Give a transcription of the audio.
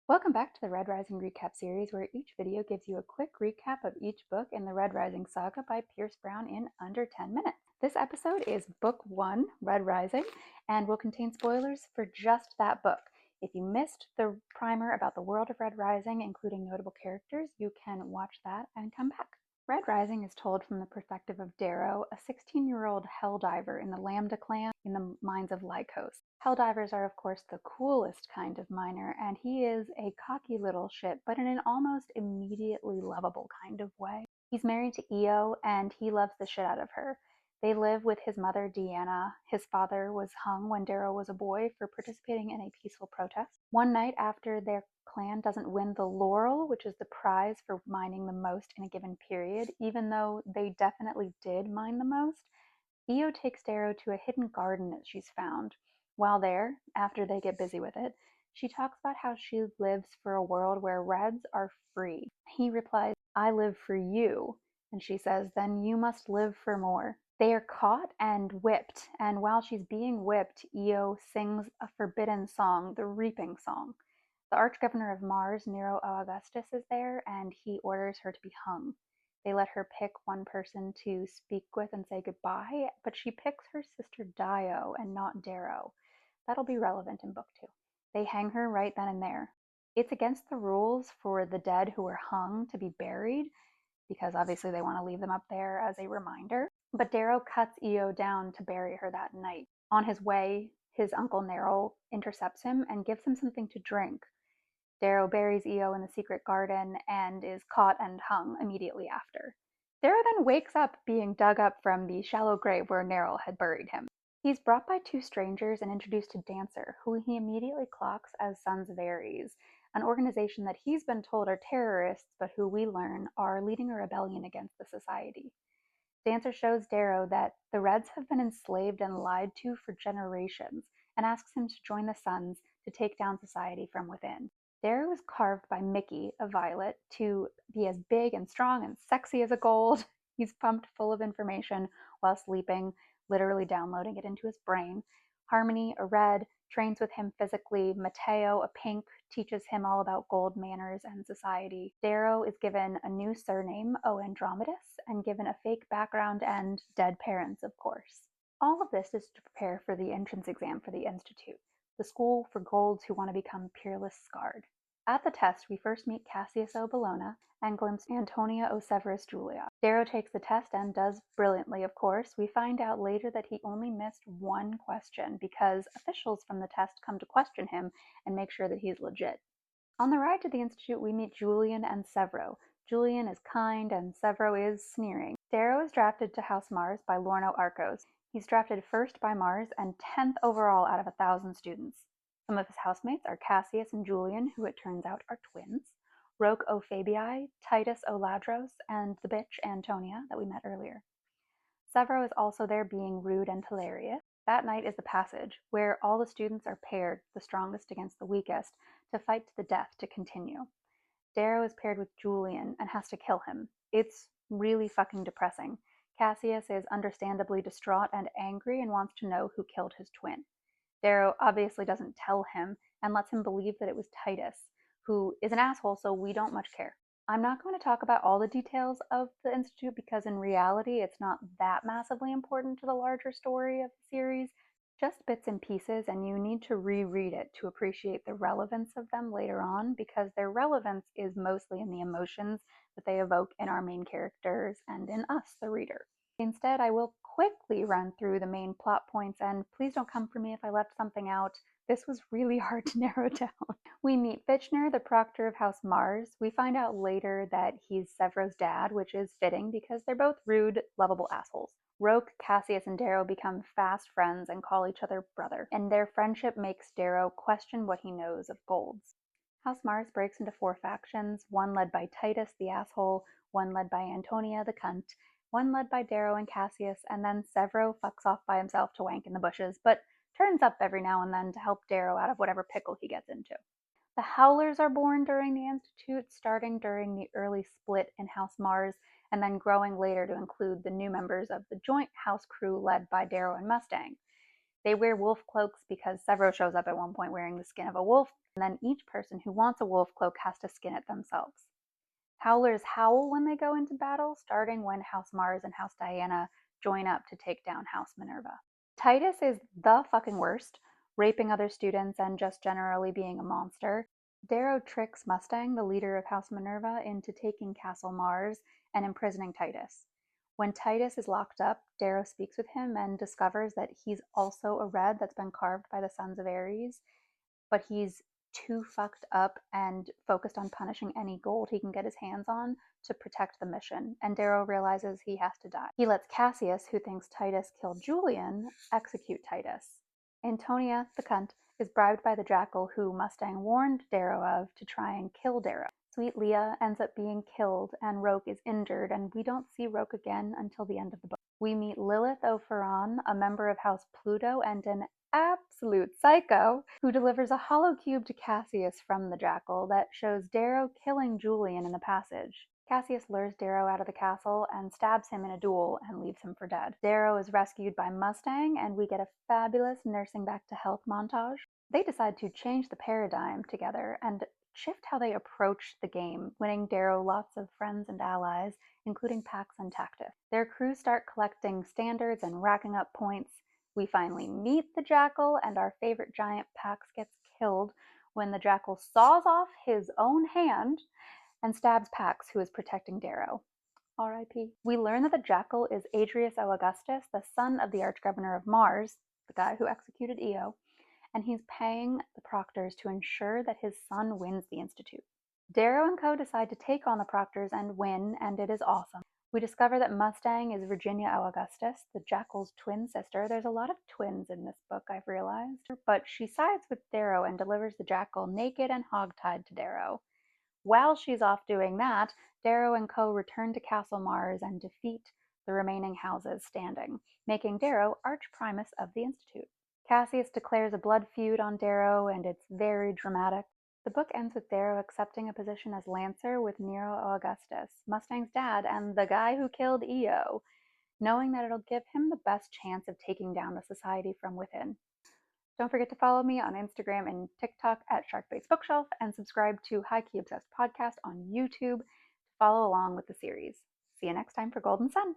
Welcome back to the Red Rising Recap series, where each video gives you a quick recap of each book in the Red Rising Saga by Pierce Brown in under 10 minutes. This episode is Book 1, Red Rising, and will contain spoilers for just that book. If you missed the primer about the world of Red Rising, including notable characters, you can watch that and come back. Red Rising is told from the perspective of Darrow, a 16-year-old helldiver in the Lambda clan in the mines of Lycos. Helldivers are, of course, the coolest kind of miner, and he is a cocky little shit, but in an almost immediately lovable kind of way. He's married to Io, and he loves the shit out of her. They live with his mother, Deanna. His father was hung when Darrow was a boy for participating in a peaceful protest. One night after their clan doesn't win the laurel, which is the prize for mining the most in a given period, even though they definitely did mine the most, Io takes Darrow to a hidden garden that she's found. While there, after they get busy with it, she talks about how she lives for a world where Reds are free. He replies, "I live for you." And she says, "Then you must live for more." They are caught and whipped, and while she's being whipped, Io sings a forbidden song, the Reaping Song. The Archgovernor of Mars, Nero Augustus, is there, and he orders her to be hung. They let her pick one person to speak with and say goodbye, but she picks her sister Dio and not Darrow. That'll be relevant in book 2. They hang her right then and there. It's against the rules for the dead who are hung to be buried, because obviously they want to leave them up there as a reminder. But Darrow cuts Io down to bury her that night. On his way, his uncle Neril intercepts him and gives him something to drink. Darrow buries Io in the secret garden and is caught and hung immediately after. Darrow then wakes up being dug up from the shallow grave where Neril had buried him. He's brought by two strangers and introduced to Dancer, who he immediately clocks as Sons of Ares, an organization that he's been told are terrorists, but who we learn are leading a rebellion against the society. Dancer shows Darrow that the Reds have been enslaved and lied to for generations, and asks him to join the Sons to take down society from within. Darrow is carved by Mickey, a violet, to be as big and strong and sexy as a gold. He's pumped full of information while sleeping, literally downloading it into his brain. Harmony, a red, trains with him physically. Mateo, a pink, teaches him all about gold manners and society. Darrow is given a new surname, O Andromedus, and given a fake background and dead parents, of course. All of this is to prepare for the entrance exam for the Institute, the school for golds who want to become peerless scarred. At the test, we first meet Cassius O. Bologna and glimpse Antonia O. Severus Julia. Darrow takes the test and does brilliantly, of course. We find out later that he only missed one question because officials from the test come to question him and make sure that he's legit. On the ride to the Institute, we meet Julian and Severo. Julian is kind and Severo is sneering. Darrow is drafted to House Mars by Lorno Arcos. He's drafted first by Mars and 10th overall out of 1,000 students. Some of his housemates are Cassius and Julian, who it turns out are twins, Roque O. Fabii, Titus O. Ladros, and the bitch Antonia that we met earlier. Severo is also there being rude and hilarious. That night is the passage, where all the students are paired, the strongest against the weakest, to fight to the death to continue. Darrow is paired with Julian and has to kill him. It's really fucking depressing. Cassius is understandably distraught and angry and wants to know who killed his twin. Darrow obviously doesn't tell him and lets him believe that it was Titus, who is an asshole, so we don't much care. I'm not going to talk about all the details of the Institute because in reality it's not that massively important to the larger story of the series, just bits and pieces, and you need to reread it to appreciate the relevance of them later on because their relevance is mostly in the emotions that they evoke in our main characters and in us, the reader. Instead, I will quickly run through the main plot points, and please don't come for me if I left something out. This was really hard to narrow down. We meet Fitchner, the proctor of House Mars. We find out later that he's Severo's dad, which is fitting because they're both rude, lovable assholes. Roque, Cassius, and Darrow become fast friends and call each other brother, and their friendship makes Darrow question what he knows of golds. House Mars breaks into 4 factions, one led by Titus, the asshole, one led by Antonia, the cunt, one led by Darrow and Cassius, and then Severo fucks off by himself to wank in the bushes, but turns up every now and then to help Darrow out of whatever pickle he gets into. The Howlers are born during the Institute, starting during the early split in House Mars, and then growing later to include the new members of the joint house crew led by Darrow and Mustang. They wear wolf cloaks because Severo shows up at one point wearing the skin of a wolf, and then each person who wants a wolf cloak has to skin it themselves. Howlers howl when they go into battle, starting when House Mars and House Diana join up to take down House Minerva. Titus is the fucking worst, raping other students and just generally being a monster. Darrow tricks Mustang, the leader of House Minerva, into taking Castle Mars and imprisoning Titus. When Titus is locked up, Darrow speaks with him and discovers that he's also a red that's been carved by the Sons of Ares, but he's too fucked up and focused on punishing any gold he can get his hands on to protect the mission, and Darrow realizes he has to die. He lets Cassius, who thinks Titus killed Julian, execute Titus. Antonia, the cunt, is bribed by the jackal who Mustang warned Darrow of to try and kill Darrow. Sweet Leah ends up being killed, and Roke is injured, and we don't see Roke again until the end of the book. We meet Lilith O'Ferron, a member of House Pluto and an absolute psycho, who delivers a hollow cube to Cassius from the jackal that shows Darrow killing Julian in the passage. Cassius lures Darrow out of the castle and stabs him in a duel and leaves him for dead. Darrow is rescued by Mustang, and we get a fabulous nursing back to health montage. They decide to change the paradigm together and shift how they approach the game, winning Darrow lots of friends and allies, including Pax and Tactus. Their crews start collecting standards and racking up points. We finally meet the jackal, and our favorite giant Pax gets killed when the jackal saws off his own hand and stabs Pax, who is protecting Darrow. R.I.P. We learn that the jackal is Adrius O. Augustus, the son of the Archgovernor of Mars, the guy who executed Io, and he's paying the proctors to ensure that his son wins the Institute. Darrow and co. decide to take on the proctors and win, and it is awesome. We discover that Mustang is Virginia O. Augustus, the jackal's twin sister. There's a lot of twins in this book, I've realized, but she sides with Darrow and delivers the jackal naked and hogtied to Darrow. While she's off doing that, Darrow and co. return to Castle Mars and defeat the remaining houses standing, making Darrow Archprimus of the Institute. Cassius declares a blood feud on Darrow, and it's very dramatic. The book ends with Darrow accepting a position as Lancer with Nero Augustus, Mustang's dad and the guy who killed Io, knowing that it'll give him the best chance of taking down the society from within. Don't forget to follow me on Instagram and TikTok at Sharkbase Bookshelf, and subscribe to High Key Obsessed Podcast on YouTube to follow along with the series. See you next time for Golden Sun.